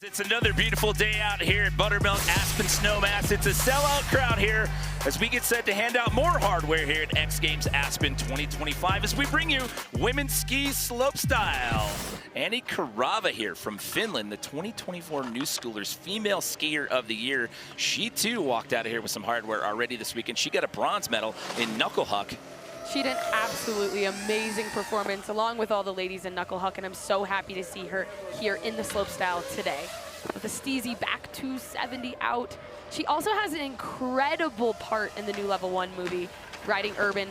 It's another beautiful day out here at Buttermilk Aspen Snowmass. It's a sellout crowd here as we get set to hand out more hardware here at X Games Aspen 2025 as we bring you women's ski slopestyle. Annie Karava here from Finland, the 2024 New Schoolers Female Skier of the Year. She too walked out of here with some hardware already this weekend. She got a bronze medal in knuckle huck. She did an absolutely amazing performance along with all the ladies in knuckle huck, and I'm so happy to see her here in the slopestyle today. With a steezy back 270 out. She also has an incredible part in the new Level 1 movie, riding urban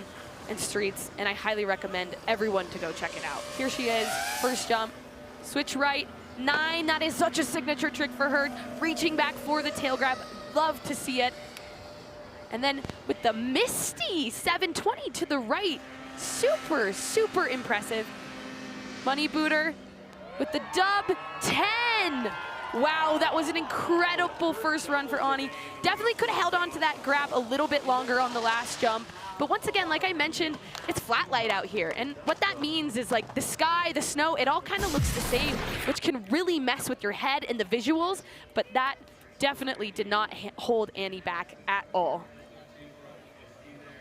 and streets, and I highly recommend everyone to go check it out. Here she is, first jump, switch right, 9, that is such a signature trick for her, reaching back for the tail grab, love to see it. And then with the Misty 720 to the right, super, super impressive. Money booter with the dub 10. Wow, that was an incredible first run for Annie. Definitely could have held on to that grab a little bit longer on the last jump. But once again, like I mentioned, it's flat light out here. And what that means is like the sky, the snow, it all kind of looks the same, which can really mess with your head and the visuals. But that definitely did not hold Annie back at all.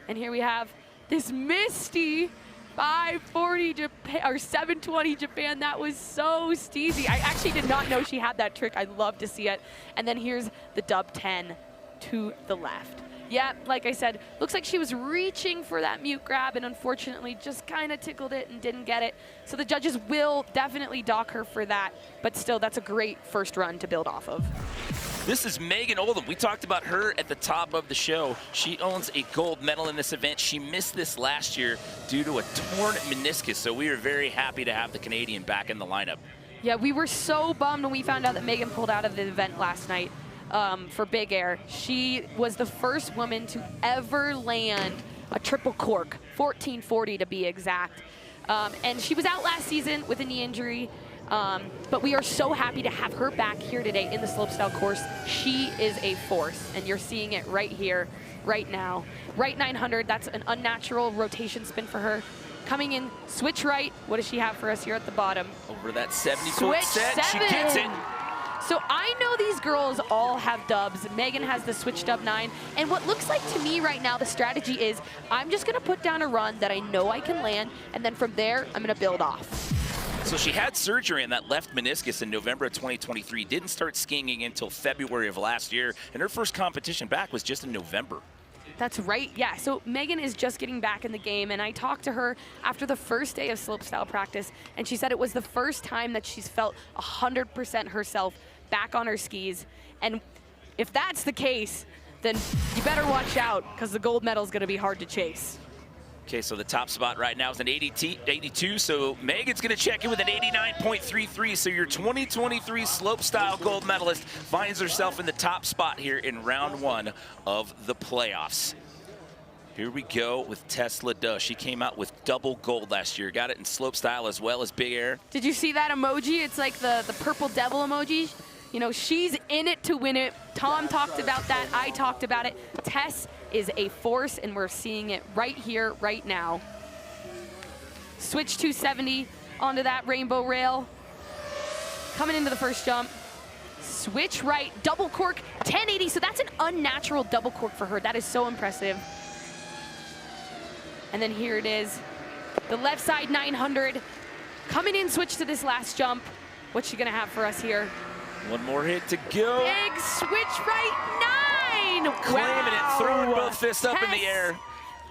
And here we have this Misty 540 Japan, or 720 Japan. That was so steezy. I actually did not know she had that trick. I'd love to see it. And then here's the dub 10 to the left. Yeah, like I said, looks like she was reaching for that mute grab and unfortunately just kind of tickled it and didn't get it. So the judges will definitely dock her for that, but still, that's a great first run to build off of. This is Megan Oldham. We talked about her at the top of the show. She owns a gold medal in this event. She missed this last year due to a torn meniscus, so we are very happy to have the Canadian back in the lineup. Yeah, we were so bummed when we found out that Megan pulled out of the event last night for Big Air. She was the first woman to ever land a triple cork, 1440 to be exact. And she was out last season with a knee injury. But we are so happy to have her back here today in the slopestyle course. She is a force, and you're seeing it right here, right now. Right 900, that's an unnatural rotation spin for her. Coming in, switch right. What does she have for us here at the bottom? Over that 70-foot set, she gets it. So I know these girls all have dubs. Megan has the switch dub 9. And what looks like to me right now, the strategy is, I'm just gonna put down a run that I know I can land, and then from there, I'm gonna build off. So she had surgery in that left meniscus in November of 2023, didn't start skiing until February of last year, and her first competition back was just in November. That's right, yeah. So Megan is just getting back in the game, and I talked to her after the first day of slopestyle practice, and she said it was the first time that she's felt 100% herself back on her skis. And if that's the case, then you better watch out, because the gold medal is going to be hard to chase. Okay, so the top spot right now is an 82, so Megan's gonna check in with an 89.33, so your 2023 slopestyle gold medalist finds herself in the top spot here in round 1 of the playoffs. Here we go with Tess Ledeux. She came out with double gold last year, got it in slopestyle as well as big air. Did you see that emoji? It's like the purple devil emoji. You know, she's in it to win it. Tom talked about that, I talked about it. Tess is a force, and we're seeing it right here, right now. Switch 270 onto that rainbow rail. Coming into the first jump. Switch right, double cork, 1080. So that's an unnatural double cork for her. That is so impressive. And then here it is. The left side 900. Coming in, switch to this last jump. What's she gonna have for us here? One more hit to go. Big switch right, 9! Claiming it, throwing both fists up in the air.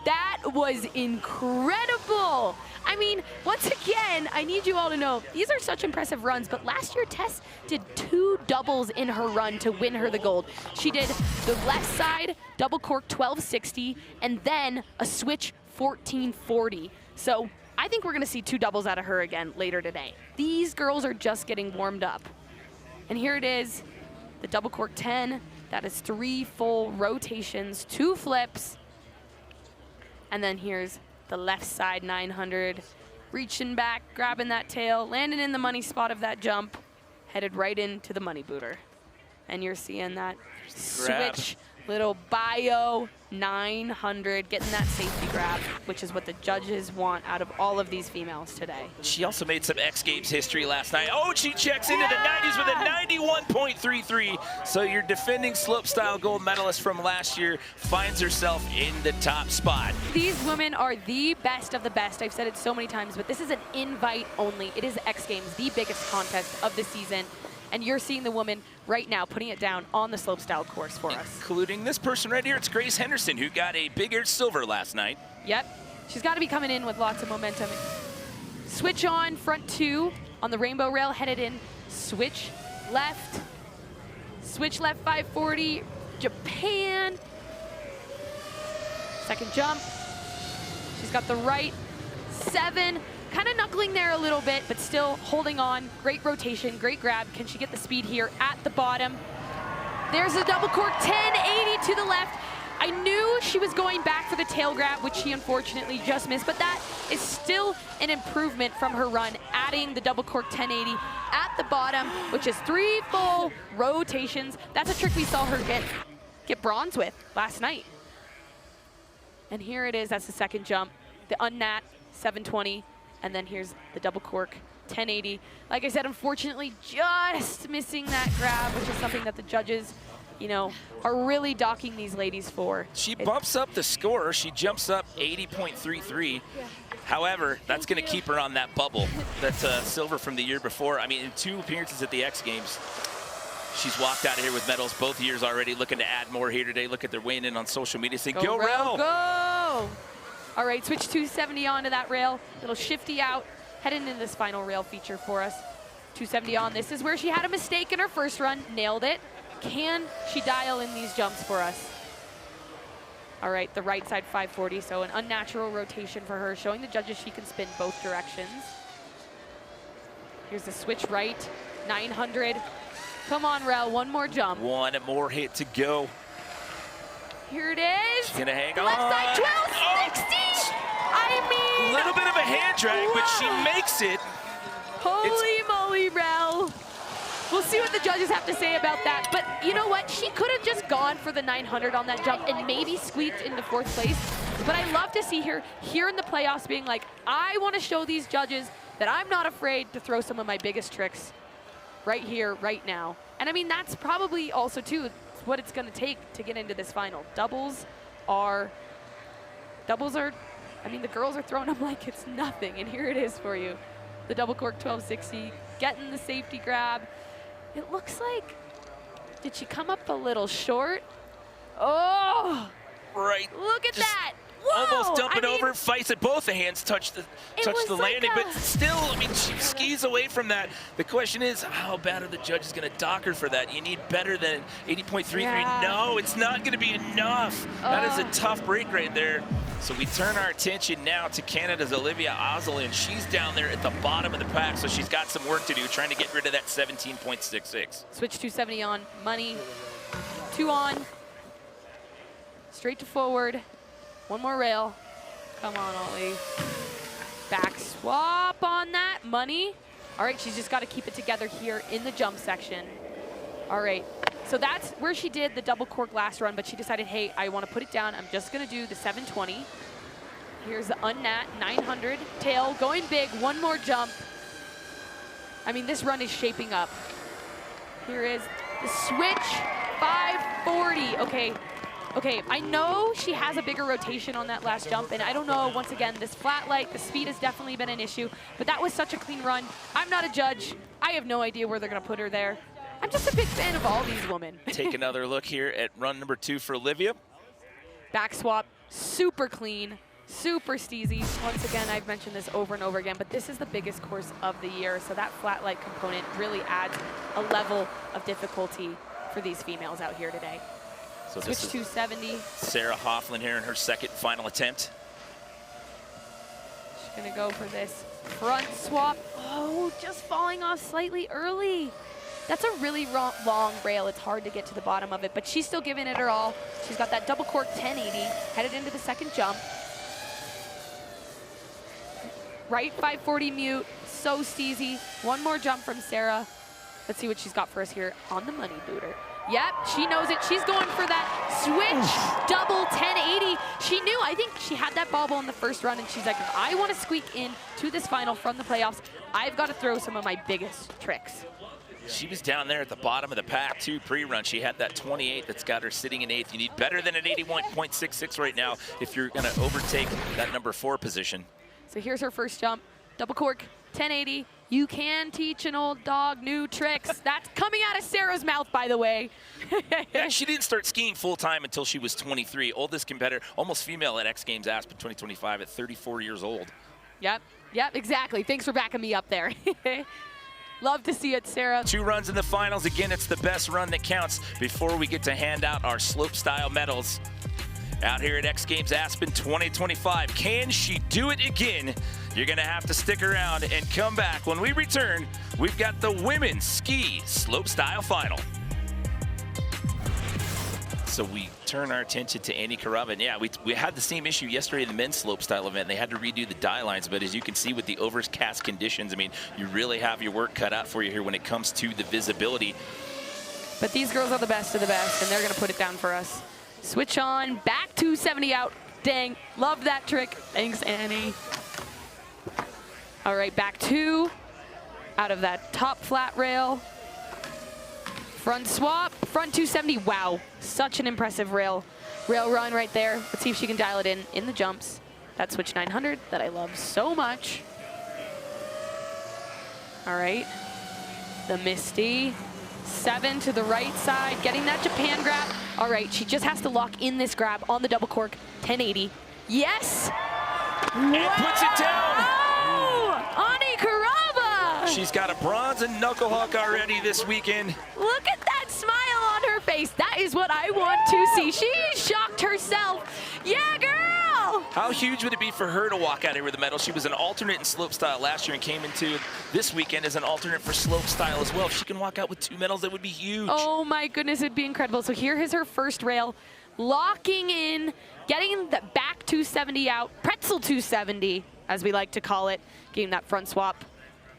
That was incredible. I mean, once again, I need you all to know, these are such impressive runs, but last year Tess did 2 doubles in her run to win her the gold. She did the left side, double cork 1260, and then a switch 1440. So I think we're gonna see 2 doubles out of her again later today. These girls are just getting warmed up. And here it is, the double cork 10. That is 3 full rotations, 2 flips. And then here's the left side 900. Reaching back, grabbing that tail, landing in the money spot of that jump, headed right into the money booter. And you're seeing that switch, little bio 900, getting that safety grab, which is what the judges want out of all of these females today. She also made some X Games history last night. Oh, she checks into the 90s with a 91.33. So your defending slopestyle gold medalist from last year finds herself in the top spot. These women are the best of the best. I've said it so many times, but this is an invite only. It is X Games, the biggest contest of the season. And you're seeing the woman right now putting it down on the slopestyle course for us. Including this person right here. It's Grace Henderson, who got a big aired silver last night. Yep. She's got to be coming in with lots of momentum. Switch on, front two on the rainbow rail, headed in. Switch left 540, Japan. Second jump. She's got the right 7. Kind of knuckling there a little bit, but still holding on. Great rotation, great grab. Can she get the speed here at the bottom? There's a double cork 1080 to the left. I knew she was going back for the tail grab, which she unfortunately just missed, but that is still an improvement from her run, adding the double cork 1080 at the bottom, which is 3 full rotations. That's a trick we saw her get bronze with last night. And here it is, that's the second jump. The unnat 720. And then here's the double cork 1080. Like I said, unfortunately, just missing that grab, which is something that the judges, you know, are really docking these ladies for. She bumps up the score. She jumps up 80.33. Yeah. However, that's going to keep her on that bubble. That's silver from the year before. I mean, in 2 appearances at the X Games, she's walked out of here with medals both years already, looking to add more here today. Look at their weighing in on social media saying, go Rel! Go! All right, switch 270 onto that rail. Little shifty out, heading into this final rail feature for us. 270 on. This is where she had a mistake in her first run. Nailed it. Can she dial in these jumps for us? All right, the right side 540, so an unnatural rotation for her, showing the judges she can spin both directions. Here's the switch right, 900. Come on, Rel, one more jump. One more hit to go. Here it is. She's gonna hang on. Left side 1260. I mean, a little bit of a hand drag, but she makes it. Holy moly, Rel. We'll see what the judges have to say about that. But you know what? She could have just gone for the 900 on that jump and maybe squeaked into 4th place. But I love to see her here in the playoffs being like, I want to show these judges that I'm not afraid to throw some of my biggest tricks right here, right now. And I mean, that's probably also, too, what it's going to take to get into this final. Doubles are, I mean, the girls are throwing them like it's nothing, and here it is for you. The double cork 1260, getting the safety grab. It looks like, did she come up a little short? Oh! Right. Look at that! Whoa! Almost dumping over, fights it. Both the hands touch the landing, but still, I mean, she skis away from that. The question is, how bad are the judges going to dock her for that? You need better than 80.33. Yeah. No, it's not going to be enough. That is a tough break right there. So we turn our attention now to Canada's Olivia Asselin. She's down there at the bottom of the pack, so she's got some work to do, trying to get rid of that 17.66. Switch 270 on, money, 2 on, straight to forward. One more rail. Come on, Ollie. Back swap on that. Money. All right, she's just got to keep it together here in the jump section. All right, so that's where she did the double cork last run, but she decided, hey, I want to put it down. I'm just going to do the 720. Here's the unnat, 900. Tail, going big. One more jump. I mean, this run is shaping up. Here is the switch, 540. Okay, I know she has a bigger rotation on that last jump, and I don't know, once again, this flat light, the speed has definitely been an issue, but that was such a clean run. I'm not a judge. I have no idea where they're going to put her there. I'm just a big fan of all these women. Take another look here at run number 2 for Olivia. Back swap, super clean, super steezy. Once again, I've mentioned this over and over again, but this is the biggest course of the year, so that flat light component really adds a level of difficulty for these females out here today. So switch 270. Sarah Hoefflin here in her second final attempt. She's gonna go for this front swap. Oh, just falling off slightly early. That's a really long rail. It's hard to get to the bottom of it, but she's still giving it her all. She's got that double cork 1080, headed into the second jump. Right 540 mute, so steezy. One more jump from Sarah. Let's see what she's got for us here on the money booter. Yep, she knows it. She's going for that switch double 1080. She knew, I think she had that bobble in the first run, and she's like, if I want to squeak in to this final from the playoffs, I've got to throw some of my biggest tricks. She was down there at the bottom of the pack, too, pre-run. She had that 28 that's got her sitting in 8th. You need better than an 81.66 right now if you're going to overtake that number 4 position. So here's her first jump. Double cork, 1080. You can teach an old dog new tricks. That's coming out of Sarah's mouth, by the way. Yeah, she didn't start skiing full-time until she was 23. Oldest competitor, almost female at X Games Aspen 2025 at 34 years old. Yep, exactly. Thanks for backing me up there. Love to see it, Sarah. 2 runs in the finals. Again, it's the best run that counts before we get to hand out our slopestyle medals. Out here at X Games Aspen 2025. Can she do it again? You're going to have to stick around and come back. When we return, we've got the women's ski slopestyle final. So we turn our attention to Annie Karava. And yeah, we had the same issue yesterday in the men's slopestyle event. They had to redo the die lines, but as you can see with the overcast conditions, I mean, you really have your work cut out for you here when it comes to the visibility. But these girls are the best of the best, and they're going to put it down for us. Switch on, back 270 out. Dang, love that trick. Thanks, Annie. All right, back 2 out of that top flat rail. Front swap, front 270. Wow, such an impressive rail run right there. Let's see if she can dial it in the jumps. That switch 900 that I love so much. All right, the Misty. 7 to the right side, getting that Japan grab. All right, she just has to lock in this grab on the double cork, 1080. Yes! And puts it down! Annie Karava! She's got a bronze and knuckle huck already this weekend. Look at that smile on her face. That is what I want to see. She shocked herself. Yeah, girl! How huge would it be for her to walk out here with a medal? She was an alternate in slopestyle last year and came into this weekend as an alternate for slopestyle as well. If she can walk out with 2 medals, that would be huge. Oh my goodness, it'd be incredible. So here is her first rail, locking in, getting the back 270 out, pretzel 270, as we like to call it, getting that front swap,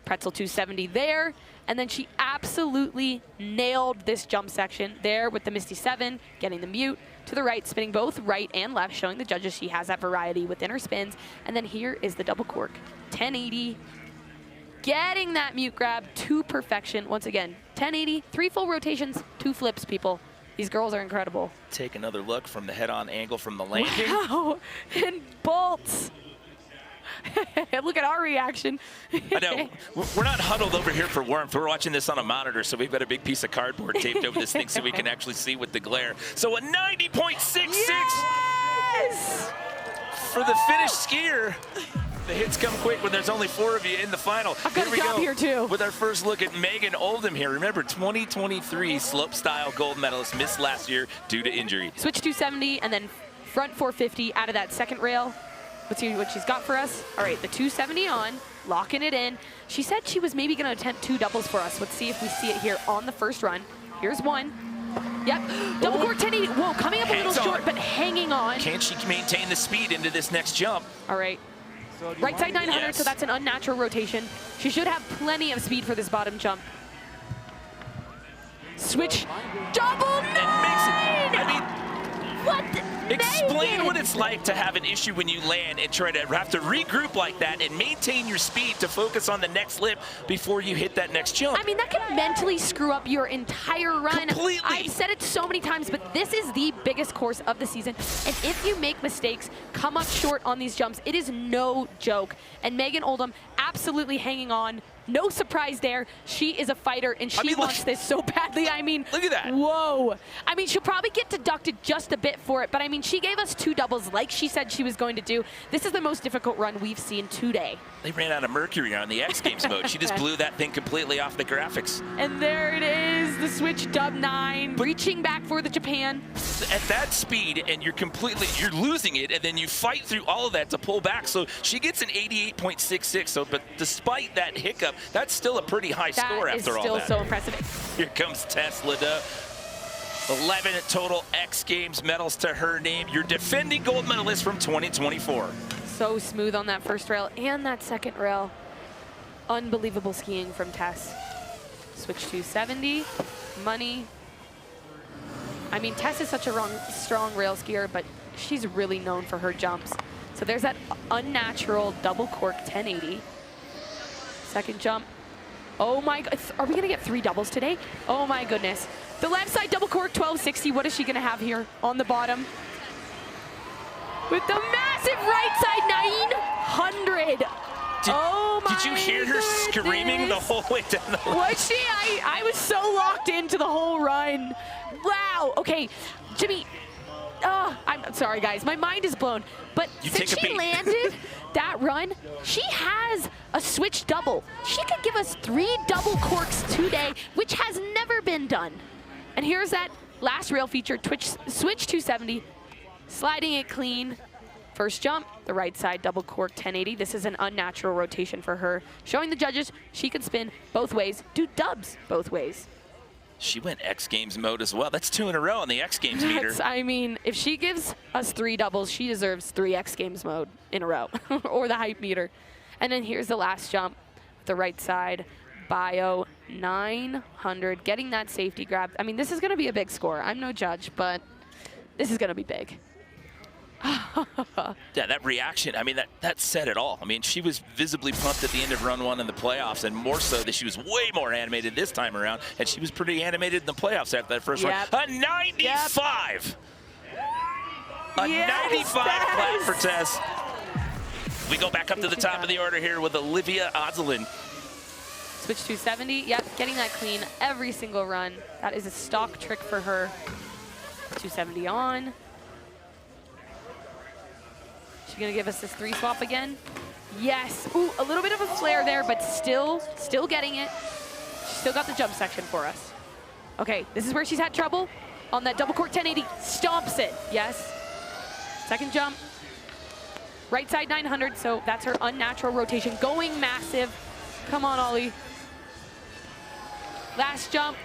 pretzel 270 there. And then she absolutely nailed this jump section there with the Misty 7, getting the mute to the right, spinning both right and left, showing the judges she has that variety within her spins. And then here is the double cork, 1080, getting that mute grab to perfection. Once again, 1080, 3 full rotations, 2 flips, people. These girls are incredible. Take another look from the head-on angle from the landing. Wow, and bolts. Look at our reaction. I know. We're not huddled over here for warmth. We're watching this on a monitor, so we've got a big piece of cardboard taped over this thing so we can actually see with the glare. So a 90.66 Yes! for the Finnish skier. The hits come quick when there's only 4 of you in the final. I've got a job here too. With our first look at Megan Oldham here. Remember, 2023 slopestyle gold medalist, missed last year due to injury. Switch 270 and then front 450 out of that second rail. Let's see what she's got for us. All right, the 270 on, locking it in. She said she was maybe going to attempt 2 doubles for us. Let's see if we see it here on the first run. Here's one. Yep, double cork 1080. Whoa, coming up a little short, but hanging on. Can she maintain the speed into this next jump? All right. Right side 900, yes. So that's an unnatural rotation. She should have plenty of speed for this bottom jump. Switch, double 9! I mean, what? explain Megan! what it's like to have an issue when you land and try to have to regroup like that and maintain your speed to focus on the next lip before you hit that next jump. I mean, that can mentally screw up your entire run. Completely. I've said it so many times, but this is the biggest course of the season. And if you make mistakes, come up short on these jumps, it is no joke. And Megan Oldham absolutely hanging on. No surprise there. She is a fighter, and she wants this so badly. I mean, look at that. Whoa. I mean, she'll probably get deducted just a bit for it, but I mean, she gave us 2 doubles like she said she was going to do. This is the most difficult run we've seen today. They ran out of mercury on the X Games mode. She just blew that thing completely off the graphics. And there it is, the switch dub 9, reaching back for the Japan. At that speed, and you're losing it, and then you fight through all of that to pull back. So she gets an 88.66. So, but despite that hiccup, that's still a pretty high score after all that. That is still so impressive. Here comes Tess Ledeux. 11 total X Games medals to her name. Your defending gold medalist from 2024. So smooth on that first rail and that second rail. Unbelievable skiing from Tess. Switch 270, money. I mean, Tess is such a strong rail skier, but she's really known for her jumps. So there's that unnatural double cork 1080. Second jump. Oh my God, are we gonna get 3 doubles today? Oh my goodness. The left side double cork 1260, what is she gonna have here on the bottom? With the massive right side 900. Did you hear her screaming the whole way down the line? Was she? I was so locked into the whole run. Wow. Okay, Jimmy. I'm sorry, guys. My mind is blown. But since she landed that run, she has a switch double. She could give us 3 double corks today, which has never been done. And here's that last rail feature, switch 270, sliding it clean. First jump, the right side double cork 1080. This is an unnatural rotation for her, showing the judges she can spin both ways, do dubs both ways. She went X Games mode as well. That's 2 in a row on the X Games meter. I mean, if she gives us 3 doubles, she deserves 3 X Games mode in a row, or the hype meter. And then here's the last jump, the right side, bio 900, getting that safety grab. I mean, this is gonna be a big score. I'm no judge, but this is gonna be big. Yeah, that reaction, I mean, that said it all. I mean, she was visibly pumped at the end of run 1 in the playoffs, and more so that she was way more animated this time around, and she was pretty animated in the playoffs after that first run. A 95! A 95 flat for Tess. We go back up to the top of the order here with Olivia Asselin. Switch 270, yep, getting that clean every single run. That is a stock trick for her. 270 on. She's gonna give us this 3 swap again. Yes, ooh, a little bit of a flare there, but still getting it. She's still got the jump section for us. Okay, this is where she's had trouble. On that double cork 1080, stomps it, yes. Second jump, right side 900, so that's her unnatural rotation, going massive. Come on, Ollie. Last jump,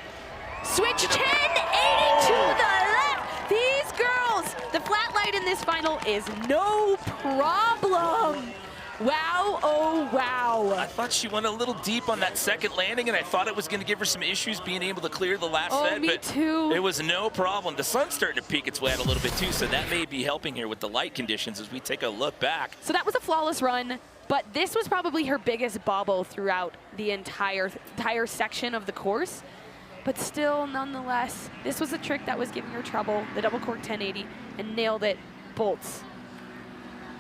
switch 1080 to the left. These girls, the flat light in this final is no problem. Wow, oh wow. I thought she went a little deep on that second landing, and I thought it was going to give her some issues being able to clear the last set, but too. It was no problem. The sun's starting to peek its way out a little bit too, so that may be helping here with the light conditions as we take a look back. So that was a flawless run, but this was probably her biggest bobble throughout the entire section of the course. But still, nonetheless, this was a trick that was giving her trouble, the double cork 1080, and nailed it, bolts.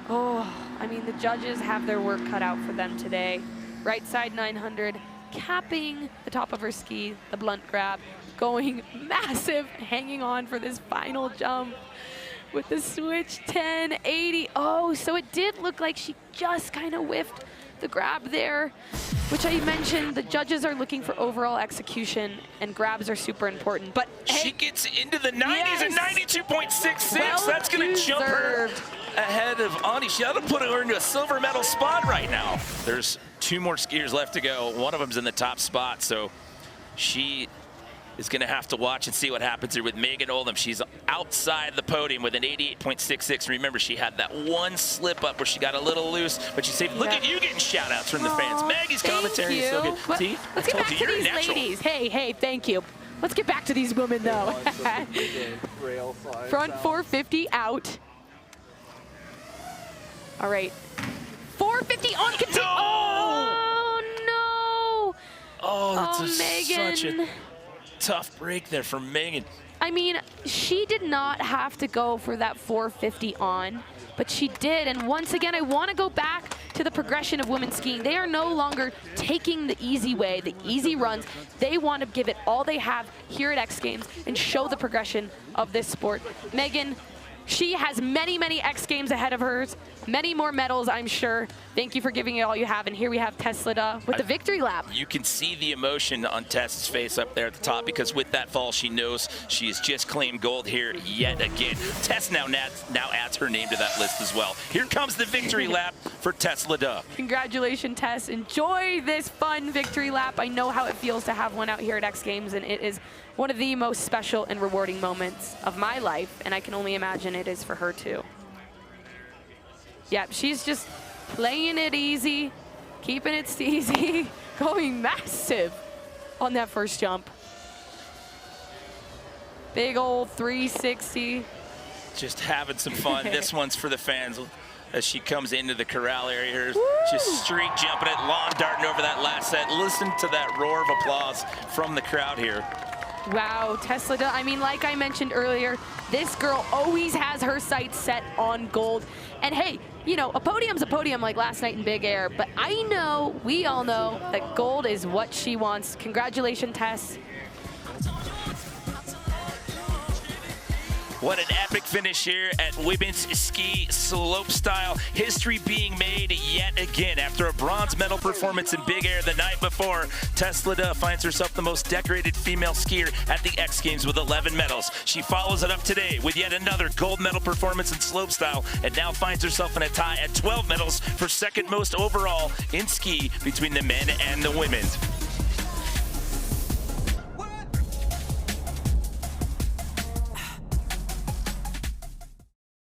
Oh, I mean, the judges have their work cut out for them today. Right side 900, capping the top of her ski, the blunt grab, going massive, hanging on for this final jump with the switch 1080. Oh, so it did look like she just kind of whiffed the grab there, which I mentioned, the judges are looking for overall execution, and grabs are super important. But she gets into the 90s at 92.66. Well that's going to jump her ahead of Ani. She ought to put her into a silver medal spot right now. There's 2 more skiers left to go. One of them's in the top spot, so she is going to have to watch and see what happens here with Megan Oldham. She's outside the podium with an 88.66. Remember, she had that one slip up where she got a little loose, but she said, look at you getting shout outs from the fans. Maggie's commentary is so good. See, let's get back to these ladies. Hey, thank you. Let's get back to these women, though. Front 450 out. All right. 450 on continue. No! Oh, no. Oh, that's Megan. Such a tough break there for Megan. I mean, she did not have to go for that 450 on, but she did. And once again, I want to go back to the progression of women's skiing. They are no longer taking the easy way, the easy runs. They want to give it all they have here at X Games and show the progression of this sport. Megan, she has many, many X Games ahead of hers, many more medals, I'm sure. Thank you for giving it all you have. And here we have Tess Ledeux with the victory lap. You can see the emotion on Tess's face up there at the top, because with that fall, she knows she has just claimed gold here yet again. Tess now adds her name to that list as well. Here comes the victory lap for Tess Ledeux. Congratulations, Tess. Enjoy this fun victory lap. I know how it feels to have one out here at X Games, and it is one of the most special and rewarding moments of my life, and I can only imagine it is for her too. Yeah, she's just playing it easy, keeping it steezy, going massive. on that first jump. Big old 360. Just having some fun. This one's for the fans as she comes into the corral area here. Just street jumping it, lawn darting over that last set. Listen to that roar of applause from the crowd here. Wow, Tess Ledeux, I mean, like I mentioned earlier, this girl always has her sights set on gold. And hey, you know, a podium's a podium like last night in Big Air, but I know, we all know, that gold is what she wants. Congratulations, Tess. What an epic finish here at women's ski slopestyle. History being made yet again. After a bronze medal performance in Big Air the night before, Tess Ledeux finds herself the most decorated female skier at the X Games with 11 medals. She follows it up today with yet another gold medal performance in slopestyle and now finds herself in a tie at 12 medals for second most overall in ski between the men and the women.